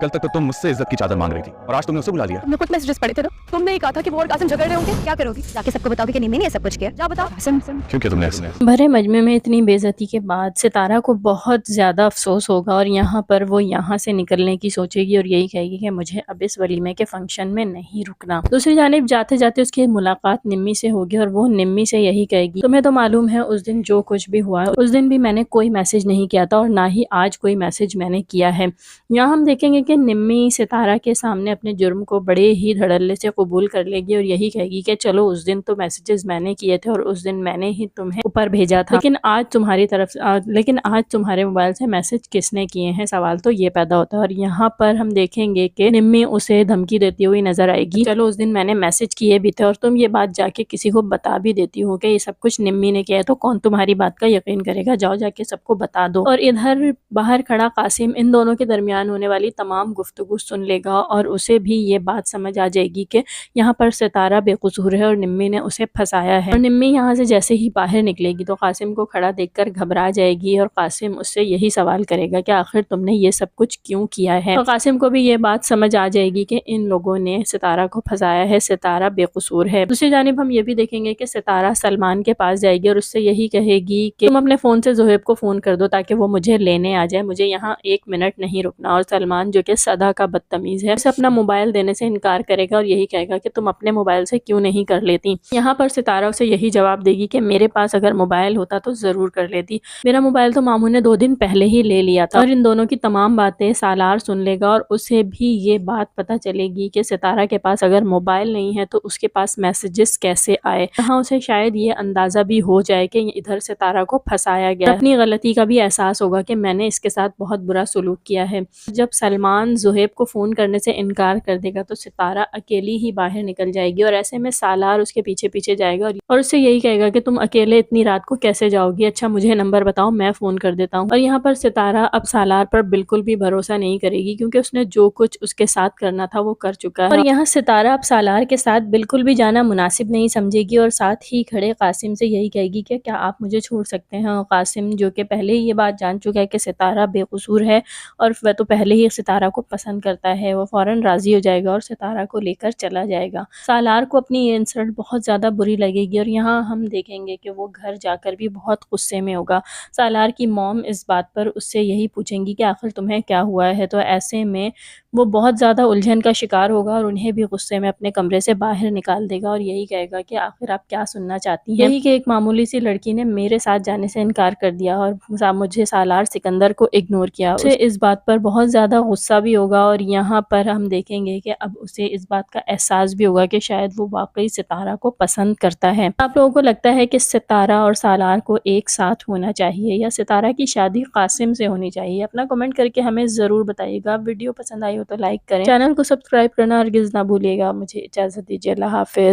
कल तक तो तुम मुझसे इज्जत की चादर मांग रही थी और आज तुमने उसे बुला लिया। तुमने कुछ मैसेजेस पढ़े थे ना, तुमने ही कहा था कि वो और कासिम झगड़ रहे होंगे। क्या करोगी? जाके सबको बताओगी कि निम्मी ने सब कुछ किया? जा बताओ। क्यों किया तुमने ऐसे? भरे मजमे में इतनी बेइज्जती के बाद सितारा को बहुत ज़्यादा अफसोस होगा और यहाँ पर वो यहाँ से निकलने की सोचेगी और यही कहेगी कि मुझे अब इस वलीमे के फंक्शन में नहीं रुकना। दूसरी जानिब जाते जाते उसकी मुलाकात निम्मी से होगी और वो निम्मी से यही कहेगी, तुम्हें तो मालूम है उस दिन जो कुछ भी हुआ उस दिन भी मैंने कोई मैसेज नहीं किया था और ना ही आज कोई मैसेज मैंने किया है। यहाँ हम देखेंगे कि निम्मी सितारा के सामने अपने जुर्म को बड़े ही धड़ल्ले से कबूल कर लेगी और यही कहेगी कि चलो उस दिन तो मैसेजेस मैंने किए थे और उस दिन मैंने ही तुम्हें ऊपर भेजा था, लेकिन आज तुम्हारे मोबाइल से मैसेज किसने किए हैं, सवाल तो ये पैदा होता है। और यहाँ पर हम देखेंगे कि निम्मी उसे धमकी देती हुई नजर आएगी, चलो उस दिन मैंने मैसेज किए भी थे और तुम ये बात जाके किसी को बता भी देती हो कि ये सब कुछ निम्मी ने किया है, तो कौन तुम्हारी बात का यकीन करेगा, जाओ जाके सबको बता दो। और इधर बाहर खड़ा कासिम इन दोनों के दरमियान होने वाली तमाम गुफ्तगू सुन लेगा और उसे भी ये बात समझ आ जाएगी कि यहाँ पर सितारा बेकसूर है और निम्मी ने उसे फंसाया है। और निम्मी यहाँ से जैसे ही बाहर निकलेगी तो कासिम को खड़ा देखकर घबरा जाएगी और कासिम उससे यही सवाल करेगा कि आखिर तुमने ये सब कुछ क्यों किया है। तो कासिम को भी ये बात समझ आ जाएगी कि इन लोगों ने सितारा को फंसाया है, सितारा बेकसूर है। दूसरी जानिब हम ये भी देखेंगे कि सितारा सलमान के पास जाएगी और उससे यही कहेगी कि तुम अपने फ़ोन से ज़ोहैब को फ़ोन कर दो ताकि वो मुझे लेने आ जाए, मुझे यहाँ 1 मिनट नहीं रुकना। और सलमान जो कि सदा का बदतमीज़ है उसे अपना मोबाइल देने से इनकार करेगा और यही कहेगा कि तुम अपने मोबाइल से क्यों नहीं कर लेती। यहाँ पर सितारा उसे यही जवाब देगी कि मेरे पास अगर मोबाइल होता तो ज़रूर कर लेती, मेरा मोबाइल तो मामू ने 2 दिन पहले ही ले लिया था। और इन दोनों की तमाम बातें सालार सुन लेगा और उसे भी ये बात पता चलेगी कि सितारा के पास अगर मोबाइल नहीं है तो उसके पास मैसेजेस कैसे आए। यहाँ उसे शायद ये अंदाज़ा भी हो जाए कि इधर सितारा को फंसाया गया, अपनी गलती का भी एहसास होगा कि मैंने इसके साथ बहुत बुरा सलूक किया है। जब सलमान ज़ोहैब को फ़ोन करने से इनकार कर देगा तो सितारा अकेली ही बाहर निकल जाएगी और ऐसे में सालार उसके पीछे पीछे जाएगा और उससे यही कहेगा कि तुम अकेले इतनी रात को कैसे जाओगी, अच्छा मुझे नंबर बताओ मैं फ़ोन कर देता हूँ। और यहाँ पर सितारा अब सालार पर बिल्कुल भी भरोसा नहीं करेगी क्योंकि उसने जो कुछ उसके साथ करना था वो कर चुका है। और यहाँ सितारा अब सालार के साथ बिल्कुल भी जाना मुनासिब नहीं समझेगी और साथ ही खड़े कासिम से यही कहेगी कि क्या आप मुझे छोड़ सकते हैं। और कासिम जो कि पहले ही ये बात जान चुका है कि सितारा बेकसूर है और वह तो पहले ही सितारा को पसंद करता है, वो फौरन राजी हो जाएगा और सितारा को लेकर चला जाएगा। सालार को अपनी ये इंसल्ट बहुत ज़्यादा बुरी लगेगी और यहाँ हम देखेंगे कि वो घर जाकर भी बहुत गुस्से में होगा। सालार की मॉम इस बात पर उससे यही पूछेंगी कि आखिर तुम्हें क्या हुआ है, तो ऐसे में वो बहुत ज़्यादा उलझन का शिकार होगा और उन्हें भी गुस्से में अपने कमरे से बाहर निकाल देगा और यही कहेगा कि आखिर आप क्या सुनना चाहती हैं। यही कि एक मामूली सी लड़की ने मेरे साथ जाने से इनकार कर दिया और मुझे सालार सिकंदर को इग्नोर किया। उसे इस बात पर बहुत ज़्यादा गुस्सा भी होगा और यहाँ पर हम देखेंगे कि अब उसे इस बात का एहसास भी होगा कि शायद वो वाकई सितारा को पसंद करता है। आप लोगों को लगता है कि सितारा और सालार को एक साथ होना चाहिए या सितारा की शादी कासिम से होनी चाहिए? अपना कमेंट करके हमें ज़रूर बताइएगा। वीडियो पसंद आई हो तो लाइक करें, चैनल को सब्सक्राइब करना हरगिज़ ना भूलिएगा। मुझे इजाज़त दीजिए, अल्लाह हाफ़िज़।